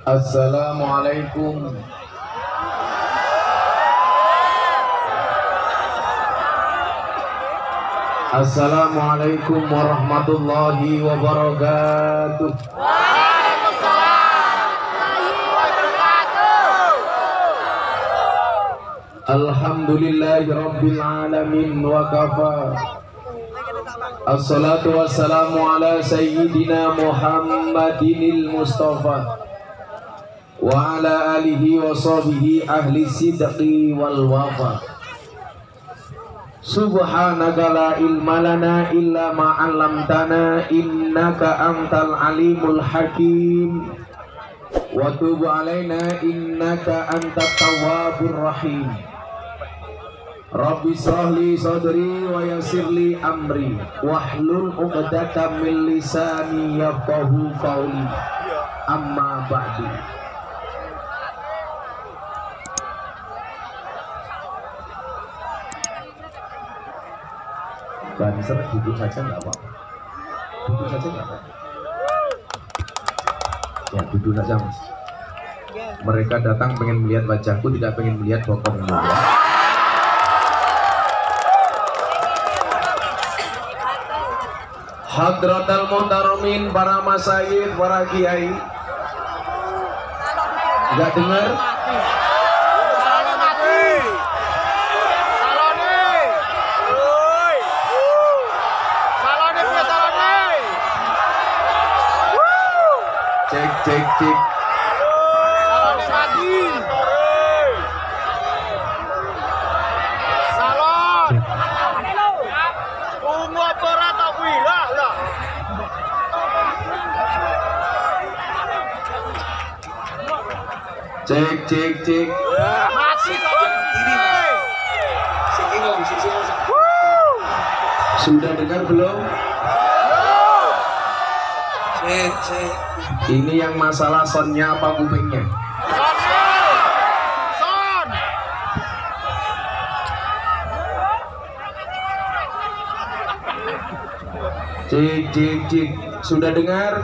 Assalamualaikum. Assalamualaikum warahmatullahi wabarakatuh. Waalaikumsalam warahmatullahi wabarakatuh. Alhamdulillahi rabbil alamin wa kafa. Assalatu wassalamu ala sayyidina Muhammadinil Mustafa wa ala alihi wa sahbihi ahli sidqi wal wafa. Subhanaka la ilma lana illa ma 'allamtana innaka antal alimul hakim wa tub alaina innaka antat tawwabur rahim. Rabbi shrah li sadri wa yassir li amri wahlul 'uqdatam min lisani yafqahu qawli. Amma ba'du. Banser duduk saja nggak apa-apa. Duduk saja nggak apa-apa. Ya duduk saja mas. Mereka datang pengen melihat wajahku, tidak pengen melihat bokongmu ya. Hadratal muhtaromin, para masyayikh, para kiai. Nggak dengar? Cek. Salon mati. Salon. Tunggu apa rata kuilah lah. Cek. Mati kau diri. Sudah dengar belum? Cek. Ini yang masalah sonnya apa kupingnya? Son. Cek. Sudah dengar?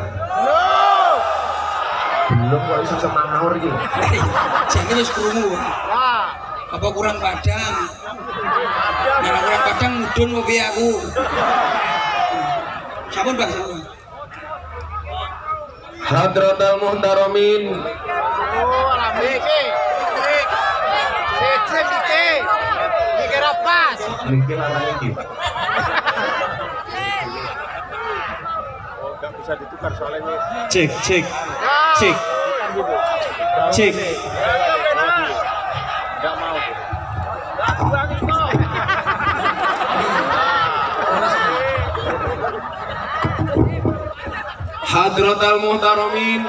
Belum kok iso semahor gitu. Jadi terus krungu. Wah. Apa kurang padang? Nah, kurang padang mudun ngopi aku. Sampun, Pak. Hadratal muhtaromin, Oh, alami. Cek. Mikir pas. mungkin orang ini. Nggak bisa ditukar soalnya. Cek. Nggak mau. Hadratal muhtaromin,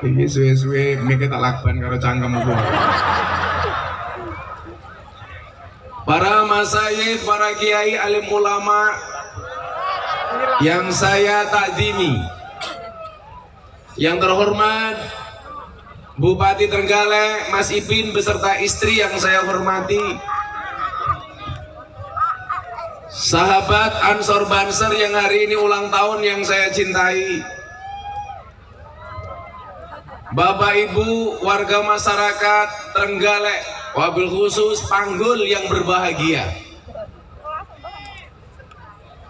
ini suwe-suwe mikir tak lakban karo cangkemku. Para masyayikh, para kiai, alim ulama yang saya takdimi, yang terhormat Bupati Trenggalek Mas Ipin beserta istri yang saya hormati, sahabat Ansor Banser yang hari ini ulang tahun yang saya cintai, Bapak Ibu warga masyarakat Trenggalek, wabil khusus Panggul yang berbahagia,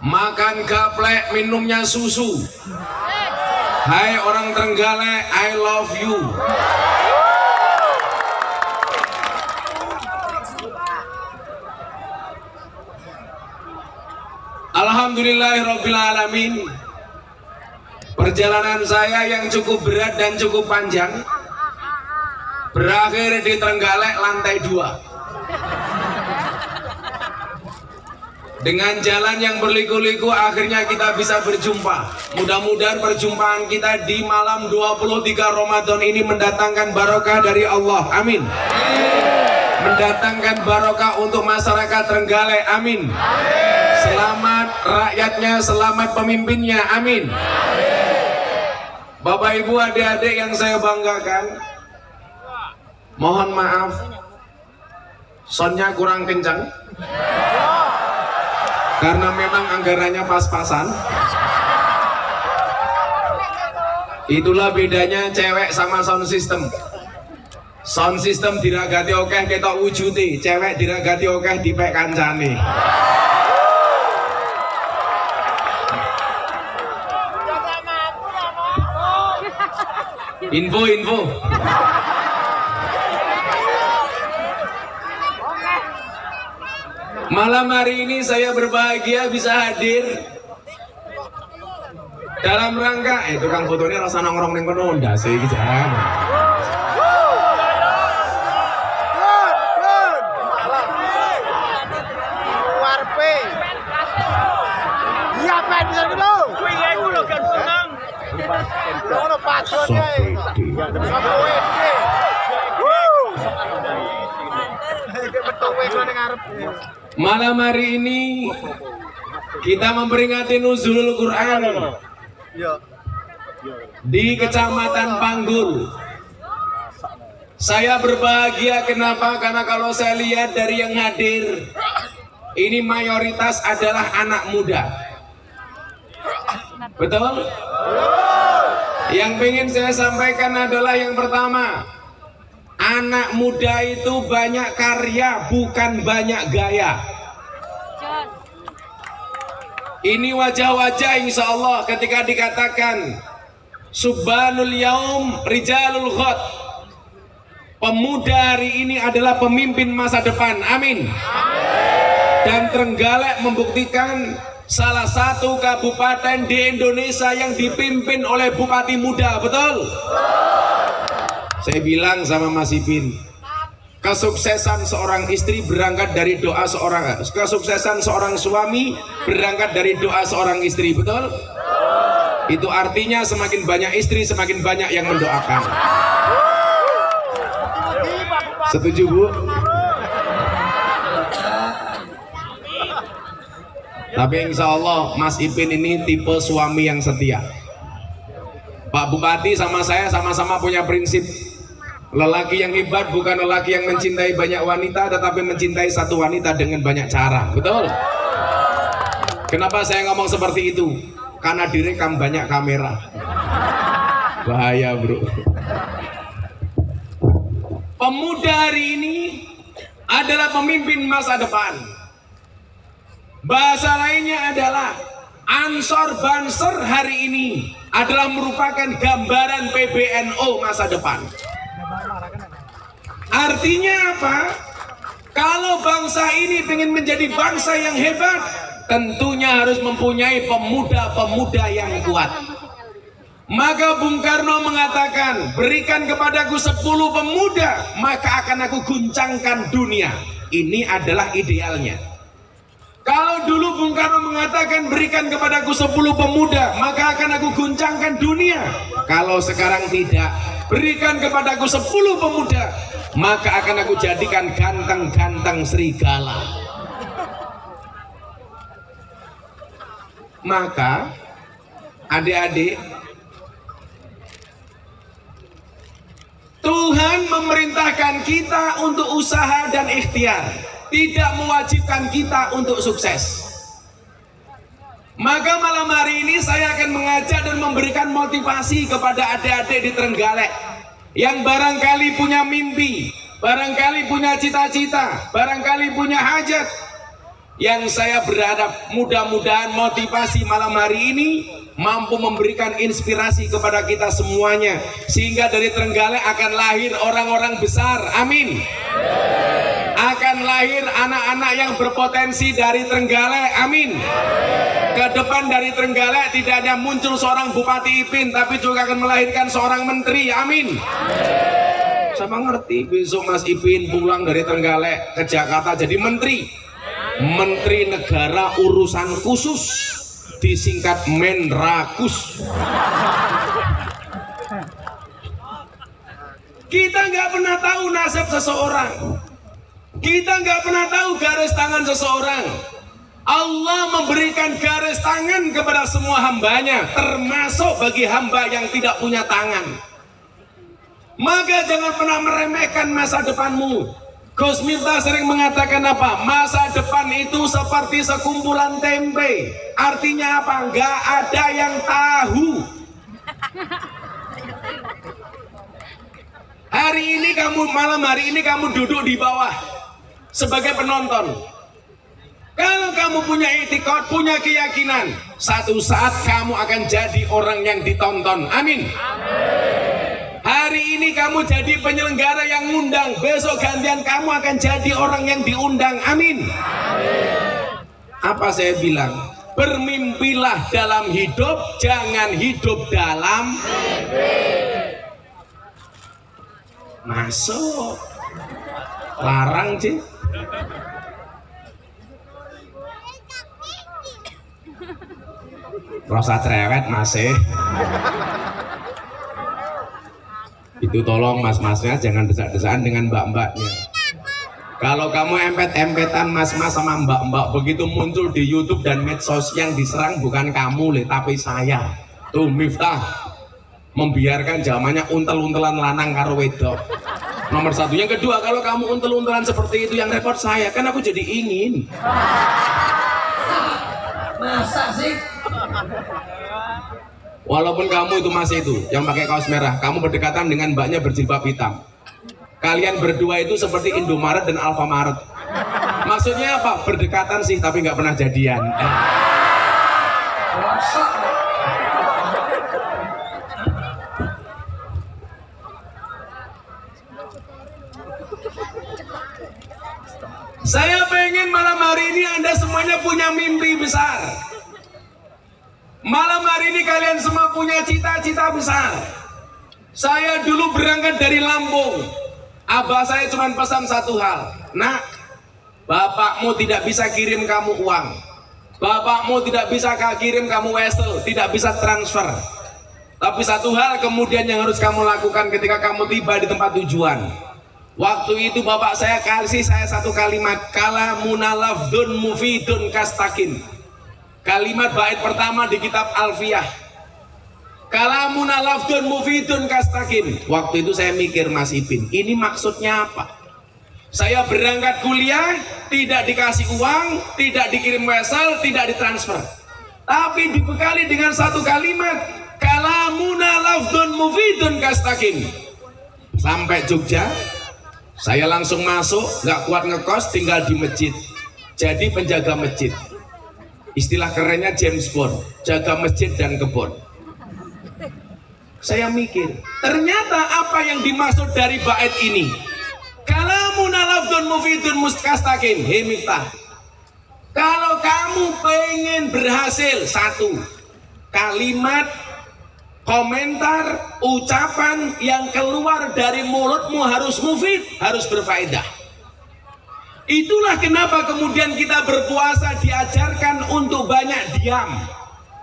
makan gaplek, minumnya susu. Hai orang Trenggalek, I love you. Alhamdulillahirabbil alamin. Perjalanan saya yang cukup berat dan cukup panjang berakhir di Trenggalek lantai 2. Dengan jalan yang berliku-liku akhirnya kita bisa berjumpa. Mudah-mudahan perjumpaan kita di malam 23 Ramadan ini mendatangkan barokah dari Allah. Amin. Mendatangkan barokah untuk masyarakat Trenggalek. Amin. Selamat rakyatnya, selamat pemimpinnya. Amin. Bapak Ibu adik-adik yang saya banggakan, mohon maaf sonnya kurang kencang. Karena memang anggarannya pas-pasan. Itulah bedanya cewek sama sound system. Sound system diragati okeh ketok wujude, cewek diragati okeh dipek kancane. Info. Malam hari ini saya berbahagia bisa hadir dalam rangka tukang fotonya rasa nongkrong ning kono ndase iki jan. Warpe. Iya, Pak, bisa dulu. Kuwi iku lho kan seneng. Ono patronnya. Sopo wede. Malam hari ini kita memperingati nuzulul Quran di Kecamatan Panggul. Saya berbahagia, kenapa? Karena kalau saya lihat dari yang hadir, ini mayoritas adalah anak muda. Betul? Yang ingin saya sampaikan adalah yang pertama, anak muda itu banyak karya, bukan banyak gaya. Ini wajah-wajah insya Allah ketika dikatakan Subhanul Yaum Rijalul Ghad, pemuda hari ini adalah pemimpin masa depan. Amin. Dan Trenggalek membuktikan salah satu kabupaten di Indonesia yang dipimpin oleh bupati muda. Betul? Saya bilang sama Mas Ipin, kesuksesan seorang istri berangkat dari doa seorang, kesuksesan seorang suami berangkat dari doa seorang istri. Betul? Itu artinya semakin banyak istri, semakin banyak yang mendoakan. Setuju, Bu? Tapi insya Allah Mas Ipin ini tipe suami yang setia. Pak Bupati sama saya sama-sama punya prinsip, lelaki yang hebat bukan lelaki yang mencintai banyak wanita, tetapi mencintai satu wanita dengan banyak cara. Betul? Kenapa saya ngomong seperti itu? Karena direkam banyak kamera. Bahaya, bro. Pemuda hari ini adalah pemimpin masa depan. Bahasa lainnya adalah Ansor Banser hari ini adalah merupakan gambaran PBNU masa depan. Artinya apa? Kalau bangsa ini ingin menjadi bangsa yang hebat, tentunya harus mempunyai pemuda-pemuda yang kuat. Maka Bung Karno mengatakan, berikan kepadaku 10 pemuda, maka akan aku guncangkan dunia. Ini adalah idealnya. Kalau dulu Bung Karno mengatakan berikan kepadaku 10 pemuda, maka akan aku guncangkan dunia. Kalau sekarang tidak, berikan kepadaku 10 pemuda, maka akan aku jadikan ganteng-ganteng serigala. Maka adik-adik, Tuhan memerintahkan kita untuk usaha dan ikhtiar, tidak mewajibkan kita untuk sukses. Maka malam hari ini saya akan mengajak dan memberikan motivasi kepada adik-adik di Trenggalek yang barangkali punya mimpi, barangkali punya cita-cita, barangkali punya hajat. Yang saya berharap mudah-mudahan motivasi malam hari ini mampu memberikan inspirasi kepada kita semuanya, sehingga dari Trenggalek akan lahir orang-orang besar. Amin. Akan lahir anak-anak yang berpotensi dari Trenggalek. Amin. Ke depan dari Trenggalek tidak hanya muncul seorang Bupati Ipin, tapi juga akan melahirkan seorang menteri. Amin. Sama ngerti besok Mas Ipin pulang dari Trenggalek ke Jakarta jadi menteri. Menteri Negara Urusan Khusus, disingkat Menrakus. Kita nggak pernah tahu nasib seseorang. Kita nggak pernah tahu garis tangan seseorang. Allah memberikan garis tangan kepada semua hambanya, termasuk bagi hamba yang tidak punya tangan. Maka jangan pernah meremehkan masa depanmu. Gus Miftah sering mengatakan apa? Masa depan itu seperti sekumpulan tempe. Artinya apa? Nggak ada yang tahu. Malam hari ini kamu duduk di bawah sebagai penonton. Kalau kamu punya etikot, punya keyakinan, satu saat kamu akan jadi orang yang ditonton. Amin. Hari ini kamu jadi penyelenggara yang ngundang, besok gantian kamu akan jadi orang yang diundang. Amin. Apa saya bilang? Bermimpilah dalam hidup, jangan hidup dalam mimpi. Masuk. Larang sih. Rasa cerewet masih. Itu tolong mas-masnya jangan desak-desakan dengan mbak-mbaknya. Kalau kamu empet-empetan mas-mas sama mbak-mbak begitu muncul di YouTube dan medsos, yang diserang bukan kamu tapi saya. Tuh Miftah membiarkan zamannya untel-untelan lanang karo wedok. Nomor satu. Yang kedua, kalau kamu untel-untelan seperti itu, yang repot saya, kan aku jadi ingin. Masa sih? Walaupun kamu itu masih itu yang pakai kaos merah, kamu berdekatan dengan mbaknya berjilbab hitam. Kalian berdua itu seperti Indomaret dan Alfamaret. Maksudnya apa? Berdekatan sih tapi nggak pernah jadian. Saya pengen malam hari ini Anda semuanya punya mimpi besar. Malam hari ini kalian semua punya cita-cita besar. Saya dulu berangkat dari Lampung. Abah saya cuma pesan satu hal. Nak, bapakmu tidak bisa kirim kamu uang. Bapakmu tidak bisa kirim kamu wesel, tidak bisa transfer. Tapi satu hal kemudian yang harus kamu lakukan ketika kamu tiba di tempat tujuan. Waktu itu bapak saya kasih saya satu kalimat, kalamuna lafdun mufidun kastakin. Kalimat bait pertama di kitab Alfiyah. Kalamuna lafdun mufidun kastakin. Waktu itu saya mikir, Mas Ipin, ini maksudnya apa? Saya berangkat kuliah, tidak dikasih uang, tidak dikirim wesel, tidak ditransfer. Tapi dibekali dengan satu kalimat, kalamuna lafdun mufidun kastakin. Sampai Jogja, saya langsung masuk, nggak kuat ngekos, tinggal di masjid. Jadi penjaga masjid. Istilah kerennya James Bond, jaga masjid dan kebun. Saya mikir, ternyata apa yang dimaksud dari bait ini? Kalamuna lafdun mufidun muskastakin. Hei Miftah, kalau kamu pengen berhasil, satu, kalimat, komentar, ucapan yang keluar dari mulutmu harus mufid, harus berfaedah. Itulah kenapa kemudian kita berpuasa diajarkan untuk banyak diam.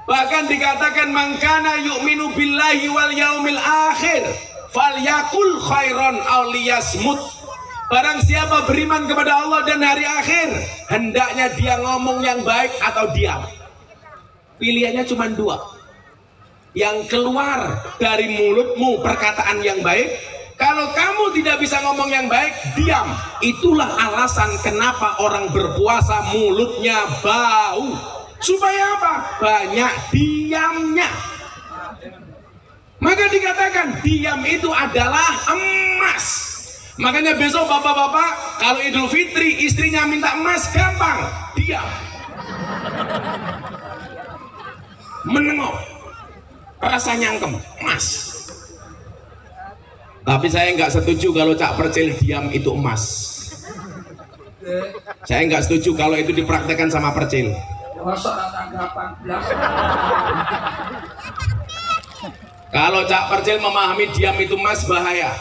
Bahkan dikatakan mangkana yu'minu billahi wal yaumil akhir falyakul khairon aw liyasmut. Barang siapa beriman kepada Allah dan hari akhir, hendaknya dia ngomong yang baik atau diam. Pilihannya cuma dua. Yang keluar dari mulutmu perkataan yang baik. Kalau kamu tidak bisa ngomong yang baik, diam. Itulah alasan kenapa orang berpuasa mulutnya bau. Supaya apa? Banyak diamnya. Maka dikatakan diam itu adalah emas. Makanya besok bapak-bapak kalau Idul Fitri istrinya minta emas, gampang, diam. Menengok, rasa nyangkem, emas. Tapi saya nggak setuju kalau Cak Percil diam itu emas. Saya nggak setuju kalau itu dipraktekkan sama Percil. Kalau Cak Percil memahami diam itu emas, bahaya.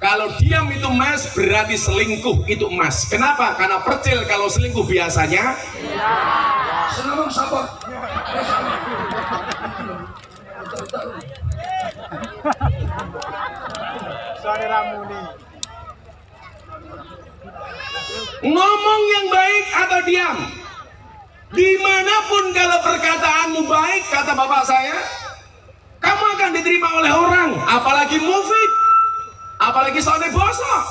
Kalau diam itu emas berarti selingkuh itu emas. Kenapa? Karena Percil kalau selingkuh biasanya Senang sabar. ngomong yang baik atau diam. Dimanapun kalau perkataanmu baik, kata bapak saya, kamu akan diterima oleh orang. Apalagi mufid, apalagi soalnya bosok.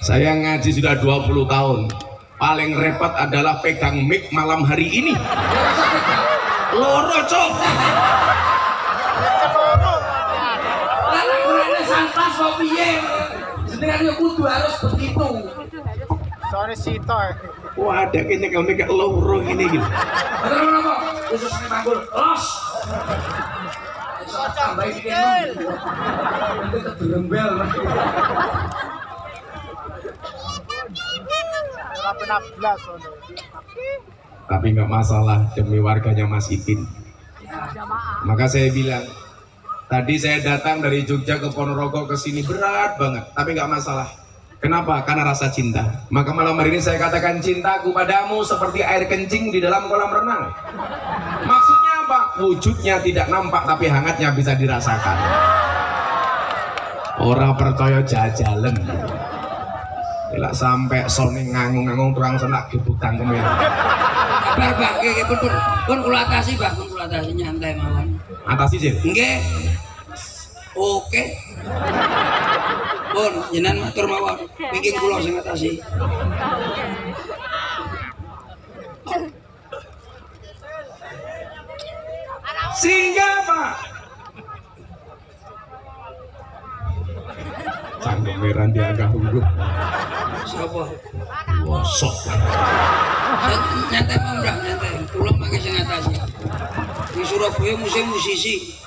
Saya ngaji sudah 20 tahun. Paling repot adalah pegang mic malam hari ini. Loro cok. Lalu santas kok piye? Jenengan yo kudu harus begitu. Soalnya Sito. Wah, ada kayaknya kalau kayak loro ini gitu. Betul apa? Khusus ini panggul. Los. Tambah sikit. Nanti terberembel. Tapi nggak masalah demi warganya Mas Ipin. Maka saya bilang, tadi saya datang dari Jogja ke Ponorogo ke sini berat banget, tapi nggak masalah. Kenapa? Karena rasa cinta. Maka malam hari ini saya katakan cintaku padamu seperti air kencing di dalam kolam renang. Maksudnya apa? Wujudnya tidak nampak tapi hangatnya bisa dirasakan. Orang percaya jajalan. Tidak sampai sone ngangung-ngangung tukang senak gebuk tangkeme. Kabar Pak, pun kula atasi Pak, pun kula atasi nyantai mawon. Atasi sih. Nggih. Oke. Pun jenengan matur mawon. Iki kula sing atasi. Sehingga Pak canggung merah dianggah huruf. Siapa? Bosok. Nyantai mau nyantai. Kula mangke sing atasi. Di Surabaya musim musisi.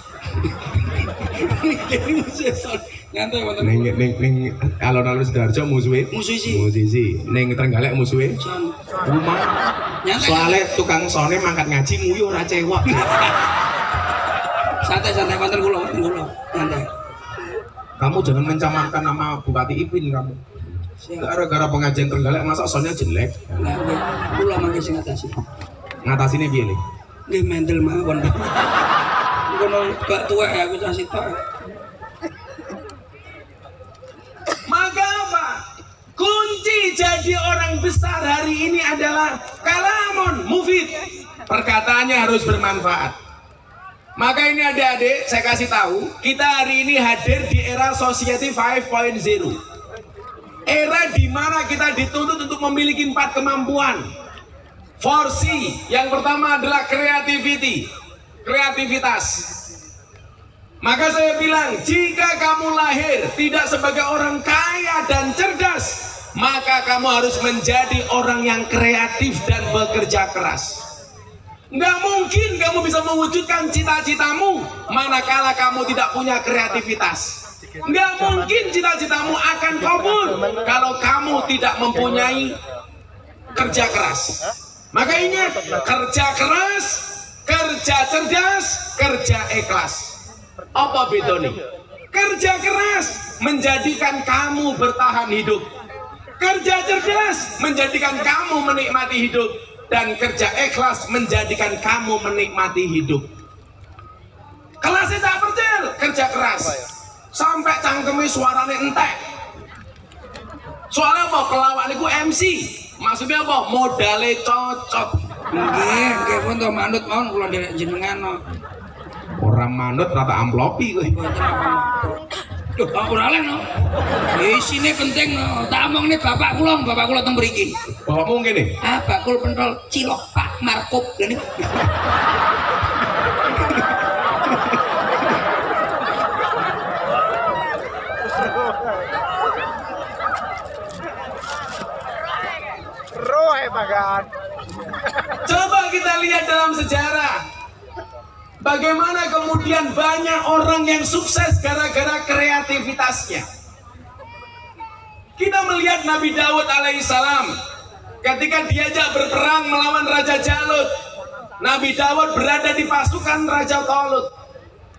Nyantai wonten. Ning alon-alon Sidoarjo musuhe. Musisi. Ning Trenggalek musuhe. Rumah. Soalnya tukang sone mangkat ngaji nguyu ora cewek. Santai-santai wonten kula, nyantai. Kamu jangan mencamarkan nama Bupati Ipin kamu. Gara-gara pengajian Trenggalek masa sonnya jelek. Nah, kula mangke sing atasi. Ngatasine piye, Le? Nggih mendel mawon. Ngono gak tuwek aku kasih tok. Maka apa? Kunci jadi orang besar hari ini adalah kalamun mufid. Perkataannya harus bermanfaat. Maka ini adik-adik, saya kasih tahu, kita hari ini hadir di era Society 5.0. Era di mana kita dituntut untuk memiliki 4 kemampuan. 4C. Yang pertama adalah kreativitas. Maka saya bilang, jika kamu lahir tidak sebagai orang kaya dan cerdas, maka kamu harus menjadi orang yang kreatif dan bekerja keras. Nggak mungkin kamu bisa mewujudkan cita-citamu manakala kamu tidak punya kreativitas. Nggak mungkin cita-citamu akan kabul kalau kamu tidak mempunyai kerja keras. Maka ingat, kerja keras, kerja cerdas, kerja ikhlas. Apa bedanya? Kerja keras menjadikan kamu bertahan hidup. Kerja cerdas menjadikan kamu menikmati hidup. Dan kerja ikhlas menjadikan kamu menikmati hidup. Kelasnya tak percil, kerja keras. Sampai cangkeme suaranya entek. Soalnya apa? Pelawak niku MC. Maksudnya apa? Modalnya cocok. Nggih pun to manut mawon kula nderek jenengan. Orang manut rata amplopi kowe. Duh, ora oleh no. Isine penting no. Tak omongne bapak kula teng mriki. Bapakmu ngene. Ah, bakul pentol cilok Pak Markup. Lha niku. Roh bagan. Coba kita lihat dalam sejarah. Bagaimana kemudian banyak orang yang sukses gara-gara kreativitasnya. Kita melihat Nabi Daud alaihissalam ketika diajak berperang melawan Raja Jalut. Nabi Daud berada di pasukan Raja Talut.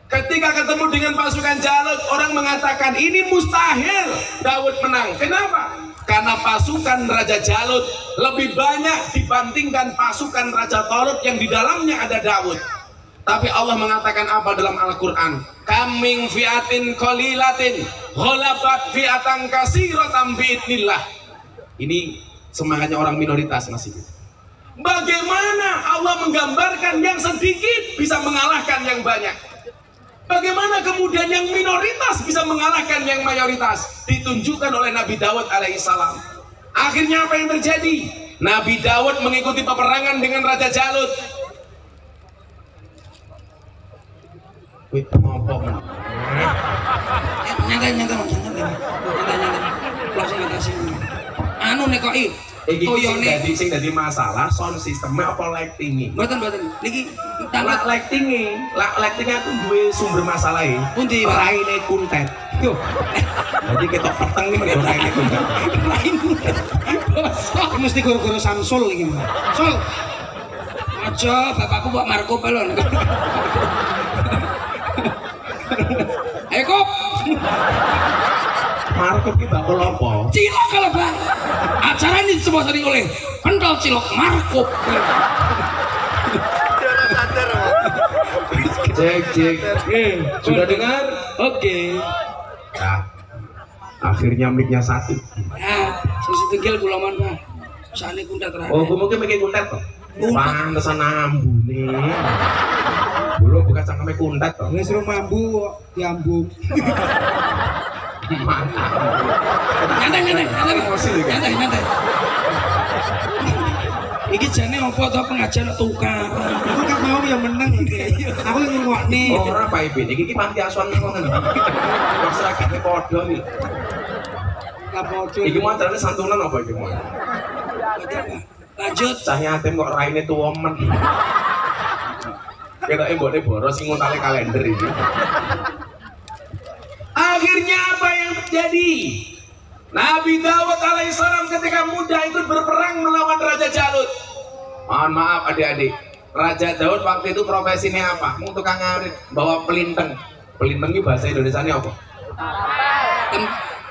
Ketika ketemu dengan pasukan Jalut, orang mengatakan ini mustahil Daud menang. Kenapa? Karena pasukan Raja Jalut lebih banyak dibandingkan pasukan Raja Talut yang di dalamnya ada Daud. Tapi Allah mengatakan apa dalam Al-Quran? Kaming fiatin qalilatin ghalabat fiatan katsiratan biidznillah. Ini semangatnya orang minoritas masih. Bagaimana Allah menggambarkan yang sedikit bisa mengalahkan yang banyak? Bagaimana kemudian yang minoritas bisa mengalahkan yang mayoritas? Ditunjukkan oleh Nabi Daud alaihissalam. Akhirnya apa yang terjadi? Nabi Daud mengikuti peperangan dengan Raja Jalut. Anu nekoki Iki sing dadi masalah sound sistemnya apa lighting-e? Mboten niki lighting-e aku duwe sumber masalah e. Pundi, Pak? Raine kuntet. Yo. Jadi ketok peteng iki mergo raine kuntet. Mesti guru-guru Samsul iki. Sul. Aja bapakku kok Marco pelon. Ayo kok. Marco ki bakul apa? Cilok kalau Bang. Acara ini disponsori oleh Pentol Cilok Marco. Cek. Sudah dengar? Oke. Nah, akhirnya mic-nya satu. Nah, sisi tegel kula mon, Pak. Sane kuntat ra. Oh, mungkin mikir kuntet toh. Pantesan ambune. Dulu bekas cangkeme kuntet toh. Wis ro mambu diambung. Mantap. Nyantai. Iki jane apa to pengajian tukang. Aku kan mau yang menang iki. Aku yang ngokne. Ora Pak Ibin, iki panti asuhan kok ngendi. Wong seragame padha iki. Kapodo. Iki mantrane santunan apa iki mau? Lanjut. Cah yatim kok raine tuwa men. Ketoke mbokne boros sing ngontale kalender iki. Akhirnya apa yang terjadi? Nabi Daud alaihissalam ketika muda ikut berperang melawan Raja Jalut. Mohon maaf adik-adik, Raja Daud waktu itu profesinya apa? Mau tukang ngarit, bawa pelinteng. Pelinteng itu bahasa Indonesia ini apa?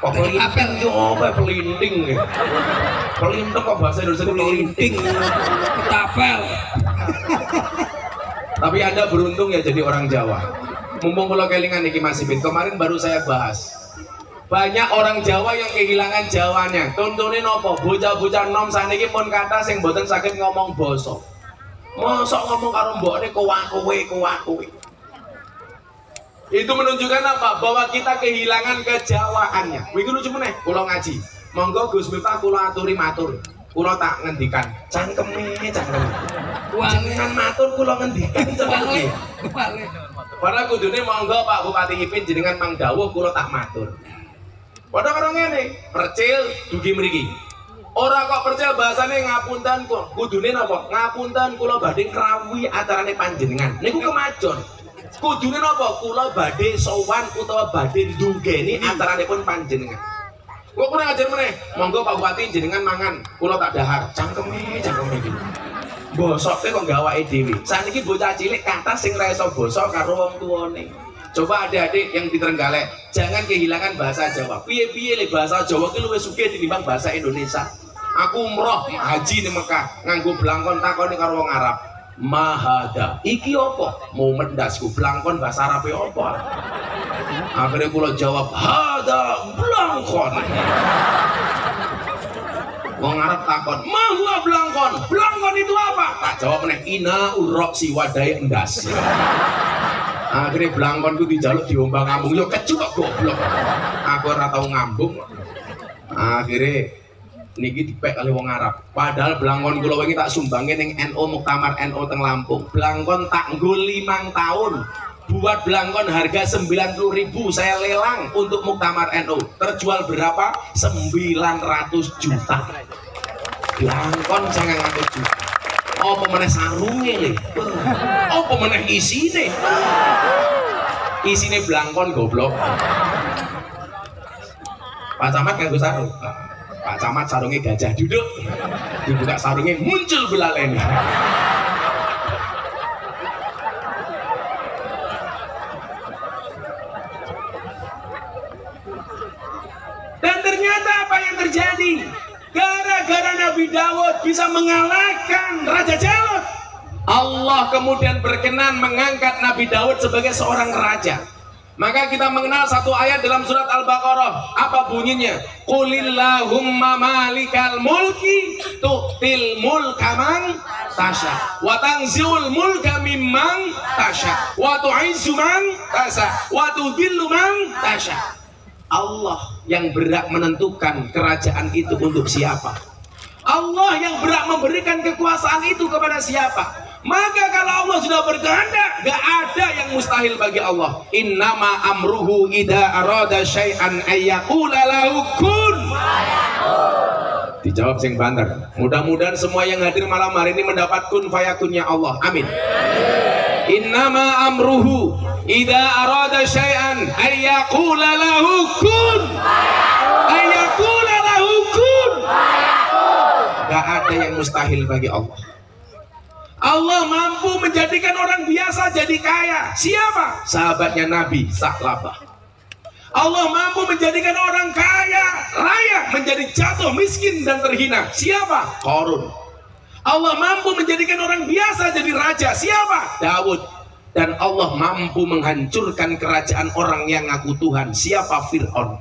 Kok pelinteng itu apa? Pelinting. Pelinteng kok bahasa Indonesia itu pelinting. Ketapel. Tapi Anda beruntung ya jadi orang Jawa. Mumpung kalau kelingan iki Mas Ibin, kemarin baru saya bahas. Banyak orang Jawa yang kehilangan Jawanya. Tuntunin apa? Bocah-bocah nom saniki pun kata sing mboten saged ngomong basa. Mosok ngomong karo mbokne kowe. Itu menunjukkan apa? Bahwa kita kehilangan kejawaannya. Iki lucu meneh, kula ngaji. Monggo Gus Miftah kula aturi matur. Kula tak ngendikan, cangkeme. Jangan matur kula ngendikan cangkeme. Padahal kudune monggo Pak Bupati Ipin jenengan Mang Dawuh kula tak matur. Padahal karo ngene, percil dugi mriki. Ora kok percil bahasane ngapunten kok. Kudune napa? Ngapunten kula badhe ngrawuhi acarane panjenengan. Niku kemajon. Kudune napa? Kula badhe sowan utawa badhe ndugeni acaranipun panjenengan. Kok kurang ajar meneh. Monggo Pak Bupati jenengan mangan, kula tak dahar. Cangkeme iki. Bosoke kok gawake dhewe. Saniki bocah cilik kathah sing ra iso basa karo wong tuane. Coba adik-adik yang di Trenggalek, jangan kehilangan bahasa Jawa. Piye-piye le bahasa Jawa ki luwih sugih tinimbang bahasa Indonesia. Aku umroh haji di Mekah, nganggo blangkon takoni karo wong Arab. Mahada. Iki apa? Mau mendasku blangkon bahasa Arab apa? Akhirnya kula jawab, hada blangkon. Wong Arab takon, "Mahua blangkon." Blangkon itu apa? Tak jawab meneh, "Ina urok si wadai endas." Akhirnya blangkonku dijaluk diombang-ambung, yo kecut kok goblok. Aku ora tau ngambung. Akhirnya niki dipek kali wong Arab. Padahal blangkon kula wingi tak sumbangke ning NU Muktamar NU teng Lampung. Blangkon tak nggo 5 tahun. Buat blangkon harga 90.000 saya lelang untuk Muktamar NU. Terjual berapa? 900 juta. Blangkon 900 juta. Apa meneh sarunge le? Apa meneh isine? Isine blangkon goblok. Pak Camat nganggo sarung. Pak Camat sarungnya gajah duduk. Dibuka sarungnya muncul belalene. Dan ternyata apa yang terjadi? Gara-gara Nabi Daud bisa mengalahkan Raja Jalut, Allah kemudian berkenan mengangkat Nabi Daud sebagai seorang raja. Maka kita mengenal satu ayat dalam surat Al-Baqarah. Apa bunyinya? Qulillahumma malikal mulki tu'til mulka man tasya wa tanzi'ul mulka mimman tasya wa tu'izzu man tasya wa tudhillu man tasya. Allah yang berhak menentukan kerajaan itu untuk siapa. Allah yang berhak memberikan kekuasaan itu kepada siapa. Maka kalau Allah sudah berkehendak, gak ada yang mustahil bagi Allah. Innama amruhu idza arada syai'an ayyaqula lahu kun. Dijawab sing banter. Mudah-mudahan semua yang hadir malam hari ini mendapat kun fayakunnya Allah. Amin. Innama amruhu idza arada syai'an ayyaqula lahu kun. Ayyaqula lahu kun. Gak ada yang mustahil bagi Allah. Allah mampu menjadikan orang biasa jadi kaya. Siapa? Sahabatnya Nabi Sa'labah. Allah mampu menjadikan orang kaya raya menjadi jatuh miskin dan terhina. Siapa? Qarun. Allah mampu menjadikan orang biasa jadi raja. Siapa? Daud. Dan Allah mampu menghancurkan kerajaan orang yang ngaku Tuhan. Siapa? Fir'aun.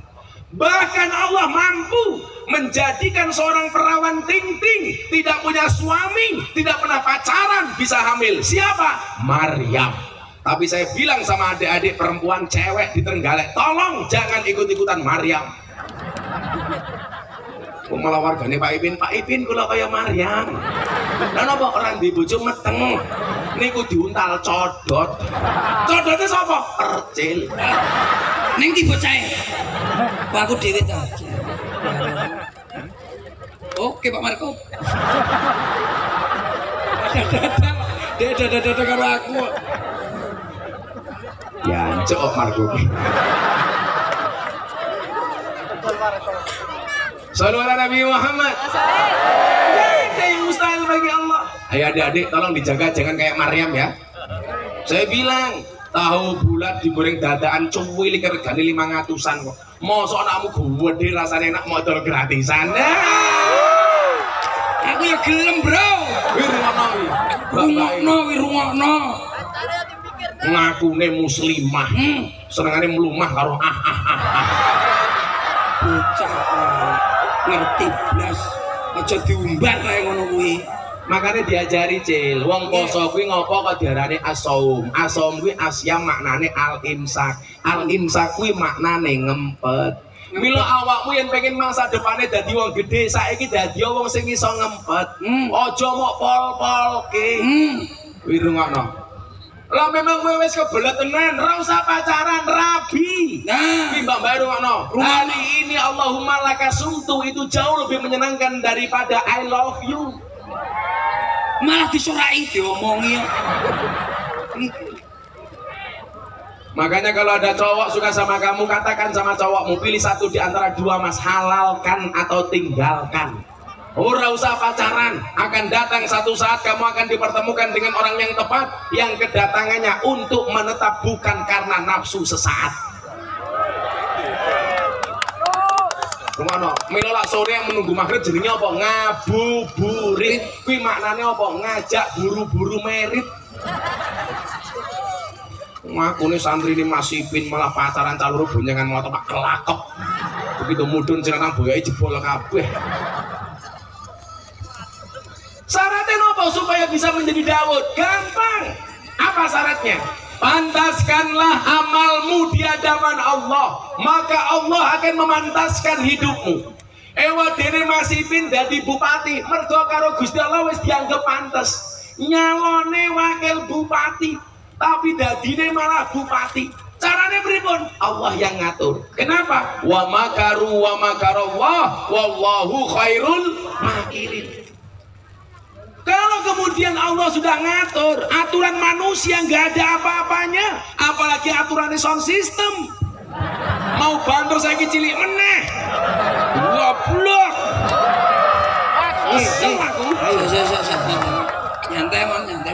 Bahkan Allah mampu menjadikan seorang perawan ting-ting, tidak punya suami, tidak pernah pacaran, bisa hamil. Siapa? Maryam. Tapi saya bilang sama adik-adik perempuan cewek di Trenggalek, tolong jangan ikut-ikutan Maryam. Malah wargane Pak Ipin kula kaya Maryam. Lah napa orang di bojo meteng niku diuntal codot. Codote sapa? Percil. Ning ki bocahe. Pak aku dhewe ta. Oke Pak Marco. Dada karo aku. Ya, cok Marco. Sallu ala Nabi Muhammad. Ada yang mustahil bagi Allah. Ayo adik-adik tolong dijaga jangan kayak Maryam ya. Saya bilang tahu bulat digoreng dadaan cuwil regane 500-an kok. Mosok anakmu gede rasane enak modal gratisan. Aku ya gelem, Bro. Wirungokno. Ngakune muslimah. Senengane mlumah karo Bocah ngerti blas. Aja diumbar kaya ngono kuwi. Makanya diajari Cil, wong poso kuwi ngopo kok diarani as-shaum. As-shaum kuwi asyam maknane al-imsak. Al-imsak kuwi maknane ngempet. Mila awakmu yang pengen masa depannya dadi wong gede, saiki dadi wong sing iso ngempet. Aja mok pol-polke. Kuwi rungokno. Lah memang kowe wis kebelet tenan, ora usah pacaran, rabi. Nah, Ki Mbak rungokno. Kali ini Allahumma lakasumtu itu jauh lebih menyenangkan daripada I love you. Malah disurai diomongi. Makanya kalau ada cowok suka sama kamu, katakan sama cowokmu, pilih satu di antara dua mas, halalkan atau tinggalkan. Ora usah pacaran, akan datang satu saat kamu akan dipertemukan dengan orang yang tepat, yang kedatangannya untuk menetap bukan karena nafsu sesaat. Ngono, mila sore yang menunggu maghrib jenenge apa? Ngabuburit. Kuwi maknane apa? Ngajak buru-buru merit. Ngakune santri ini masih pin malah pacaran caluru bonyangan motor pak kelakok. Begitu mudun cerenang boyoke jebol kabeh. Syaratnya apa supaya bisa menjadi Daud? Gampang. Apa syaratnya? Pantaskanlah amalmu di hadapan Allah, maka Allah akan memantaskan hidupmu. Ewa dene masih pin dadi bupati, mergo karo Gusti Allah wis dianggap pantes. Nyalone wakil bupati, tapi dadine malah bupati. Carane pripun? Allah yang ngatur. Kenapa? Wa makaru wa makarallah wallahu khairul makirin. Kalau kemudian Allah sudah ngatur, aturan manusia nggak ada apa-apanya, apalagi aturan sound system. Mau banter saya cilik meneh, goblok. Kesel aku. Ayo, nyantai mon, nyantai.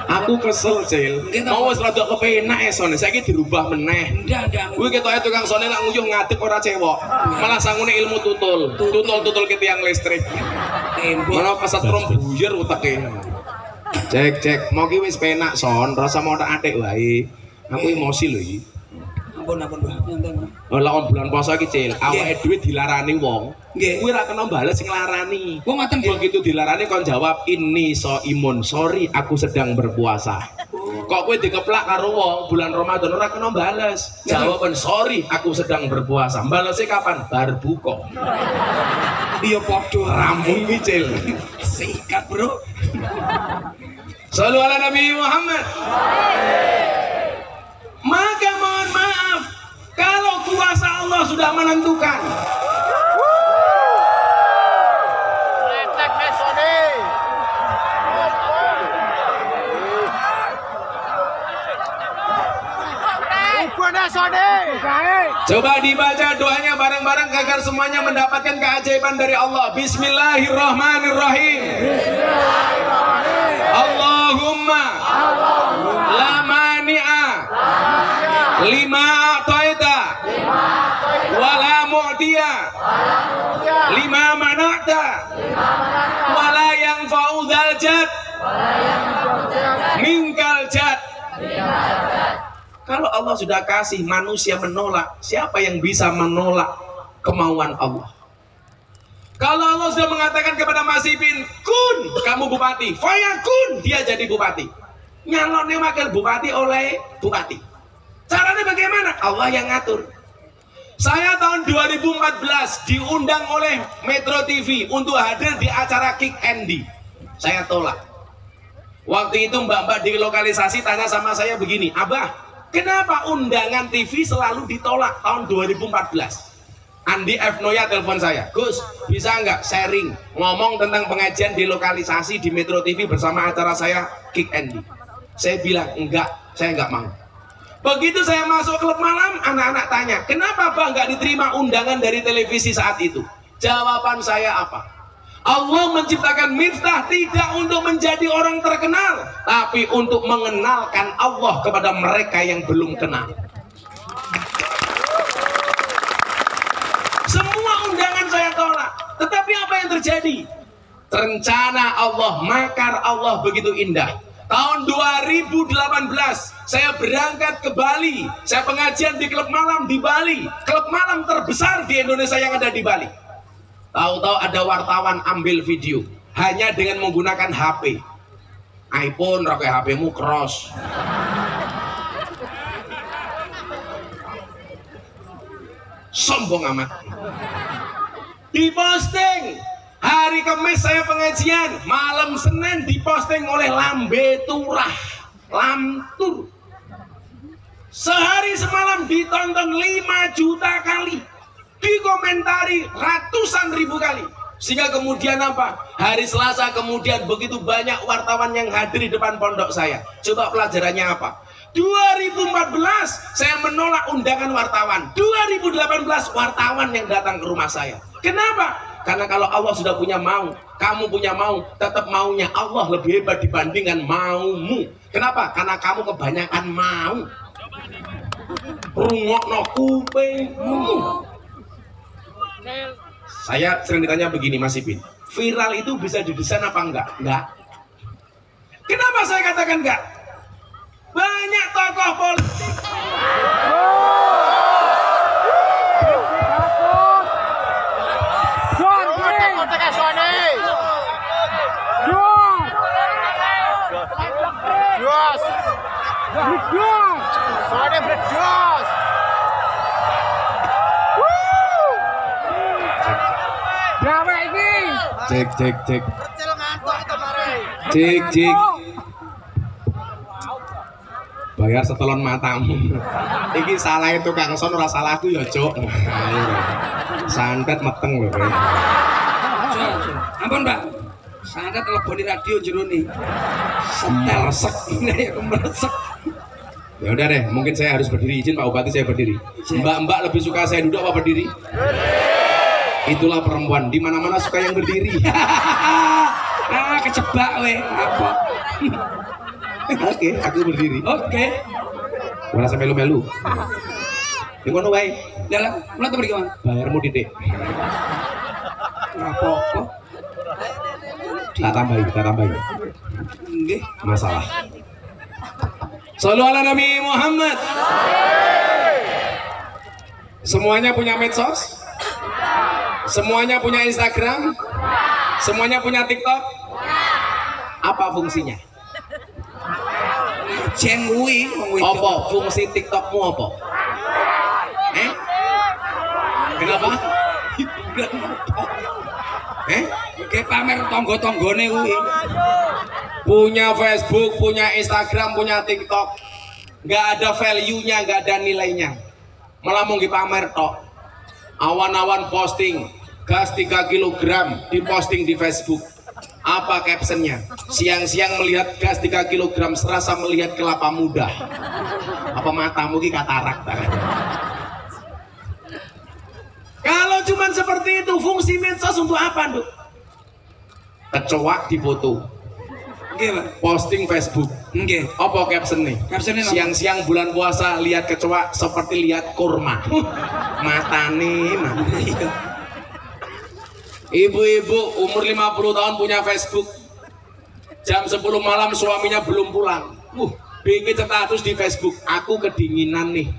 Aku kesel Cil. Mau wis rada kepenak esone, saiki dirubah meneh. Ndak. Kuwi ketoke tukang sone nak nguyuh ngadeg ora cewek. Malah sangune ilmu tutul ke tiang listrik. Mana kesetrum buyar uteke. Cek, mau ki wis penak son, rasa mau tak atik wae. Aku emosi lho iki. Ampun Mbah. Nyanten. Oh, lawan bulan puasa iki, Cil. Awake dhewe dilarani wong. Nggih. Kuwi ra kena bales sing larani. Wong ngoten nggih. Begitu dilarani kon jawab, "Ini imun, sorry aku sedang berpuasa." Kok kowe dikeplak karo wong bulan Ramadan ora kena bales. Jawaban, "Sorry aku sedang berpuasa." Balesnya kapan? Bar buka. Iya padha Rampung iki, Cil. sikat, Bro. Shallu ala Nabi Muhammad. Maka mohon maaf kalau kuasa Allah sudah menentukan. Coba dibaca doanya bareng-bareng agar semuanya mendapatkan keajaiban dari Allah. Bismillahirrahmanirrahim. Allahumma la mani'a lima a'taita wa la mu'tiya lima mana'ta wa la yanfa'u dzal jad minkal jad. Kalau Allah sudah kasih, manusia menolak, siapa yang bisa menolak kemauan Allah? Kalau Allah sudah mengatakan kepada Mas Ipin, kun, kamu bupati, fayakun, dia jadi bupati. Nyalonnya wakil bupati oleh bupati. Caranya bagaimana? Allah yang ngatur. Saya tahun 2014 diundang oleh Metro TV untuk hadir di acara Kick Andy. Saya tolak. Waktu itu mbak-mbak di lokalisasi tanya sama saya begini, Abah, kenapa undangan TV selalu ditolak tahun 2014? Andi F. Noya telepon saya, Gus, bisa nggak sharing ngomong tentang pengajian di lokalisasi di Metro TV bersama acara saya Kick Andy? Saya bilang enggak, saya nggak mau. Begitu saya masuk klub malam, anak-anak tanya, kenapa Bang nggak diterima undangan dari televisi saat itu? Jawaban saya apa? Allah menciptakan Miftah tidak untuk menjadi orang terkenal, tapi untuk mengenalkan Allah kepada mereka yang belum kenal. Semua undangan saya tolak, tetapi apa yang terjadi? Rencana Allah, makar Allah begitu indah. Tahun 2018 saya berangkat ke Bali, saya pengajian di klub malam di Bali, klub malam terbesar di Indonesia yang ada di Bali. Tahu-tahu ada wartawan ambil video hanya dengan menggunakan HP iPhone, pakai HP-mu cross. Sombong amat. Diposting hari Kamis saya pengajian, malam Senin diposting oleh Lambe Turah, Lamtur. Sehari semalam ditonton 5 juta kali, dikomentari ratusan ribu kali. Sehingga kemudian apa? Hari Selasa kemudian begitu banyak wartawan yang hadir di depan pondok saya. Coba pelajarannya apa? 2014 saya menolak undangan wartawan. 2018 wartawan yang datang ke rumah saya. Kenapa? Karena kalau Allah sudah punya mau, kamu punya mau, tetap maunya Allah lebih hebat dibandingkan maumu. Kenapa? Karena kamu kebanyakan mau. Rungokno kupingmu. Saya sering ditanya begini, Mas Ipin, viral itu bisa didesain apa enggak? Enggak. Kenapa saya katakan enggak? Banyak tokoh politik. Cek. Bayar setelon matamu. Iki salah itu Kang Son, ora salahku ya, Cuk. Santet meteng lho, Bro. Ampun, Mbak. Santet telepon di radio jero nih. Setel resek ini ya meresek. Ya udah deh, mungkin saya harus berdiri. Izin Pak Bupati, saya berdiri. Mbak-mbak lebih suka saya duduk apa berdiri? Itulah perempuan, di mana-mana suka yang berdiri. Kecebak we. Apa? Oke, aku berdiri. Oke. Ora sampe melu-melu. Ning ngono wae. Dalam, mulai tuh bagaimana? Bayarmu titik. Apa-apa. Tak tambahin. Nggih. Masalah. Shallu ala Nabi Muhammad. Semuanya punya medsos? Semuanya punya Instagram? Semuanya punya TikTok? Apa fungsinya? Jengui Apa fungsi TikTokmu apa? Kenapa? Kayak pamer tonggo-tonggone kuwi. Punya Facebook, punya Instagram, punya TikTok, nggak ada value-nya, nggak ada nilainya, malah mau pamer tok. Awan-awan posting gas 3 kg diposting di Facebook. Apa captionnya? Siang-siang melihat gas 3 kg serasa melihat kelapa muda. Apa matamu ki katarak? Kalau cuman seperti itu, fungsi medsos untuk apa, Nduk? Kecoak di foto, posting Facebook. Nggih. Apa captionnya? Captionnya apa? Siang-siang bulan puasa lihat kecoak seperti lihat kurma. Matane, Ibu-ibu umur 50 tahun punya Facebook. Jam 10 malam suaminya belum pulang. Bikin status di Facebook, aku kedinginan nih.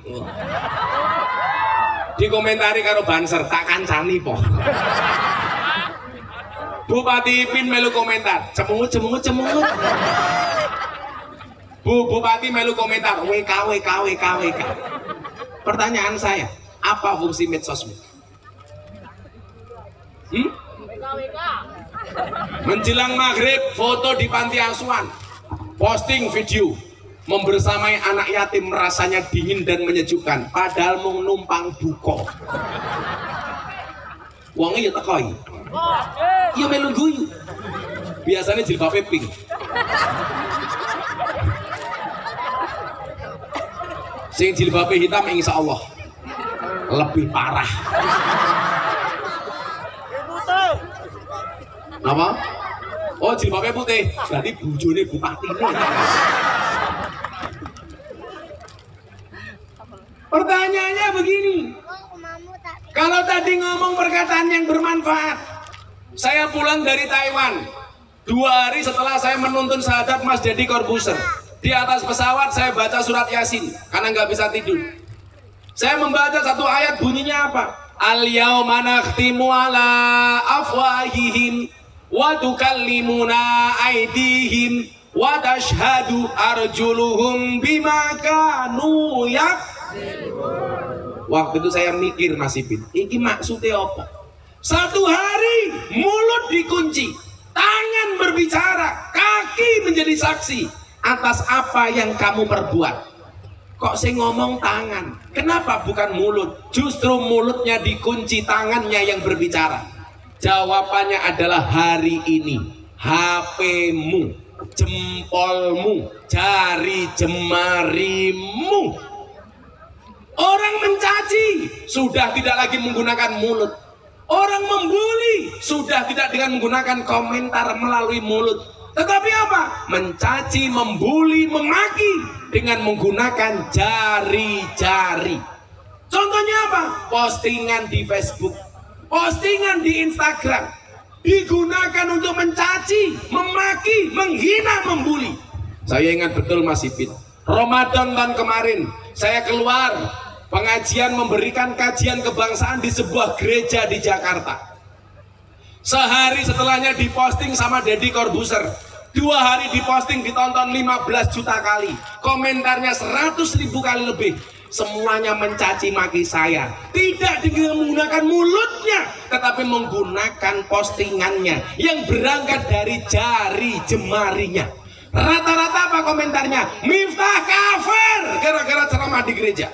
Dikomentari karo banser, tak kancani po. Bupati Ipin melu komentar, cemungut. Bupati melu komentar, WK. Pertanyaan saya, apa fungsi medsosmu? Menjelang maghrib, foto di panti asuhan, posting video membersamai anak yatim, rasanya dingin dan menyejukkan, padahal mau numpang buko. Uangnya ya tekoi, ya melu guyu. Biasanya jilbabnya pink. Sing jilbabnya hitam insya Allah lebih parah. Apa? Oh jilbabnya putih, berarti bujone bupati ini. Pertanyaannya begini, kalau tadi ngomong perkataan yang bermanfaat, saya pulang dari Taiwan 2 hari setelah saya menuntun sahadat Mas Deddy Corbuzier. Di atas pesawat saya baca surat Yasin karena nggak bisa tidur. Saya membaca satu ayat, bunyinya apa? Al-yauma nakhtimu ala afwahihim wa tukallimuna aydihim wa tashhadu arjuluhum bima kanu yaksibun. Waktu itu saya mikir, Mas Ipin, ini maksudnya apa? Satu hari mulut dikunci, tangan berbicara, kaki menjadi saksi atas apa yang kamu perbuat. Kok saya ngomong tangan? Kenapa bukan mulut? Justru mulutnya dikunci, tangannya yang berbicara. Jawabannya adalah hari ini HP-mu, jempolmu, jari jemarimu. Orang mencaci sudah tidak lagi menggunakan mulut. Orang membuli sudah tidak dengan menggunakan komentar melalui mulut. Tetapi apa? Mencaci, membuli, memaki dengan menggunakan jari-jari. Contohnya apa? Postingan di Facebook, postingan di Instagram digunakan untuk mencaci, memaki, menghina, membuli. Saya ingat betul Mas Ipin, Ramadan tahun kemarin saya keluar pengajian, memberikan kajian kebangsaan di sebuah gereja di Jakarta. Sehari setelahnya diposting sama Deddy Corbuzier, 2 hari diposting, ditonton 15 juta kali, komentarnya 100.000 kali lebih. Semuanya mencaci maki saya, tidak dengan menggunakan mulutnya, tetapi menggunakan postingannya yang berangkat dari jari jemarinya. Rata-rata apa komentarnya? Miftah kafir gara-gara ceramah di gereja.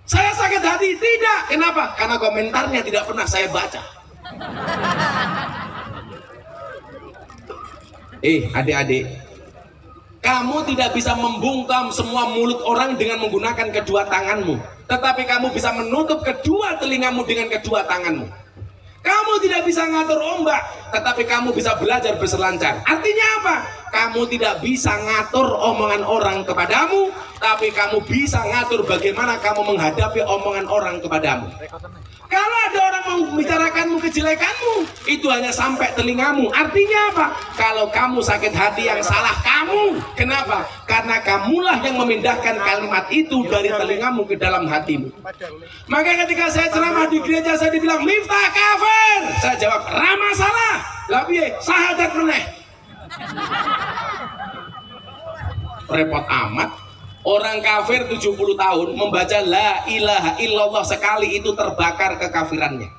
Saya sakit hati? Tidak. Kenapa? Karena komentarnya tidak pernah saya baca. Adik-adik, kamu tidak bisa membungkam semua mulut orang dengan menggunakan kedua tanganmu, tetapi kamu bisa menutup kedua telingamu dengan kedua tanganmu. Kamu tidak bisa ngatur ombak, tetapi kamu bisa belajar berselancar. Artinya apa? Kamu tidak bisa ngatur omongan orang kepadamu, tapi kamu bisa ngatur bagaimana kamu menghadapi omongan orang kepadamu. Kalau ada orang membicarakanmu kejelekanmu, itu hanya sampai telingamu. Artinya apa? Kalau kamu sakit hati, yang salah kamu. Kenapa? Karena kamulah yang memindahkan kalimat itu dari telingamu ke dalam hatimu. Maka ketika saya ceramah di gereja, saya dibilang Miftah kafir. Saya jawab, Rama salah. Lah piye? Sahadat meneh. Repot amat. Orang kafir 70 tahun membaca la ilaha illallah sekali itu terbakar kekafirannya.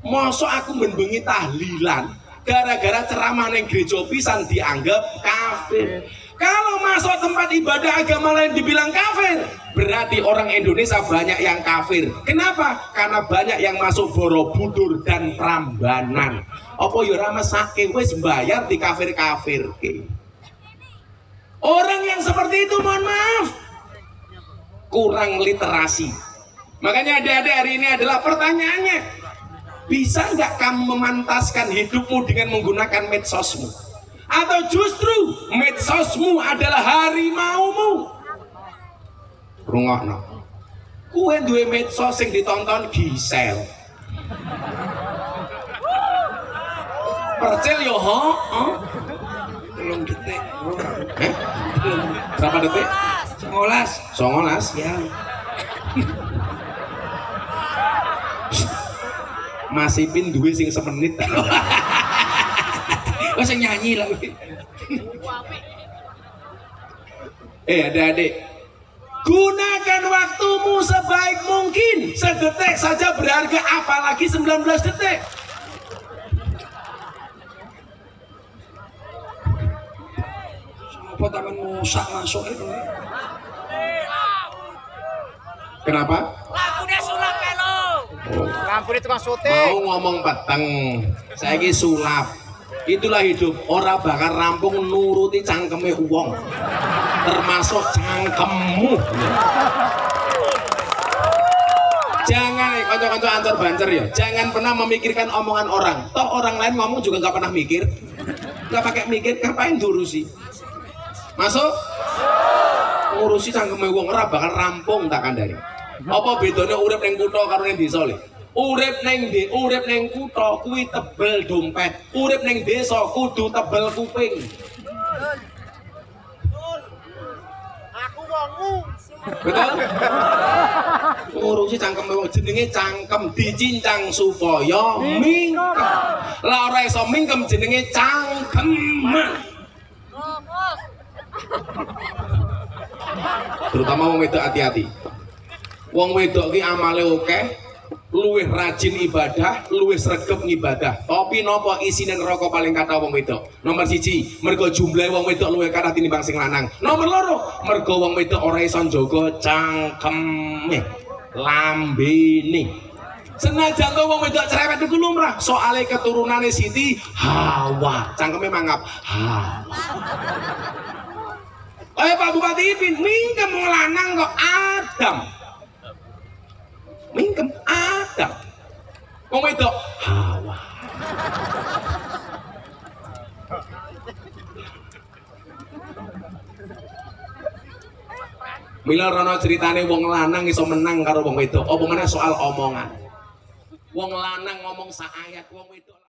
Mosok aku benbengi tahlilan gara-gara ceramah neng gereja pisan dianggap kafir. Kalau masuk tempat ibadah agama lain dibilang kafir, berarti orang Indonesia banyak yang kafir. Kenapa? Karena banyak yang masuk Borobudur dan Prambanan. Apa ya ora mesake wis bayar di kafir-kafir. Orang yang seperti itu mohon maaf kurang literasi. Makanya adik-adik hari ini adalah pertanyaannya, bisa nggak kamu memantaskan hidupmu dengan menggunakan medsosmu? Atau justru medsosmu adalah harimaumu? Rungokno, kue duwe medsos yang ditonton Gisel. Percel yo ho? Belum detik. Berapa detik? 19 ya. Masih pin duwe sing semenit. Kok sing nyanyi lah. Adik-adik, gunakan waktumu sebaik mungkin. Sedetik saja berharga, apalagi 19 detik. Apa taman musak masuk itu? Kenapa? Lampunya sulap pelo. Lampunya tukang syuting. Mau ngomong peteng, saiki sulap. Itulah hidup. Ora bakal rampung nuruti cangkeme uang, termasuk cangkemmu. Jangan kanca-kanca antor bancer ya, jangan pernah memikirkan omongan orang. Toh orang lain ngomong juga nggak pernah mikir, nggak pakai mikir, ngapain diurusi? Masuk? Ngurusi cangkeme wong ora bakal rampung tak kandhani. Apa bedanya urip ning kutha karo ning desa le? Urip ning kutha kuwi tebel dompet, urip ning desa kudu tebel kuping. Aku wongmu. Betul? Ngurusi cangkeme wong jenenge cangkem dicincang supaya mingkem. Lah ora iso mingkem jenenge cangkeman. Terutama wong wedok hati-hati. Wong wedok ki amale akeh, luwih rajin ibadah, luwih sregep ngibadah. Tapi napa isine neraka paling kathah wong wedok? Nomor 1, mergo jumlahe wong wedok luwih kathah tinimbang sing lanang. Nomor 2, mergo wong wedok ora iso njaga cangkeme, lambene. Senajan to wong wedok cerewet iku lumrah, soale keturunane Siti Hawa, cangkeme mangap. Hawa. Ayo Pak Bupati Ipin, mingkem wong lanang kok Adam. Mingkem Adam. Wong wedok Hawa. Mila rono ceritane wong lanang iso menang karo wong wedok. Apa meneh soal omongan. Wong lanang ngomong sak ayat, wong wedok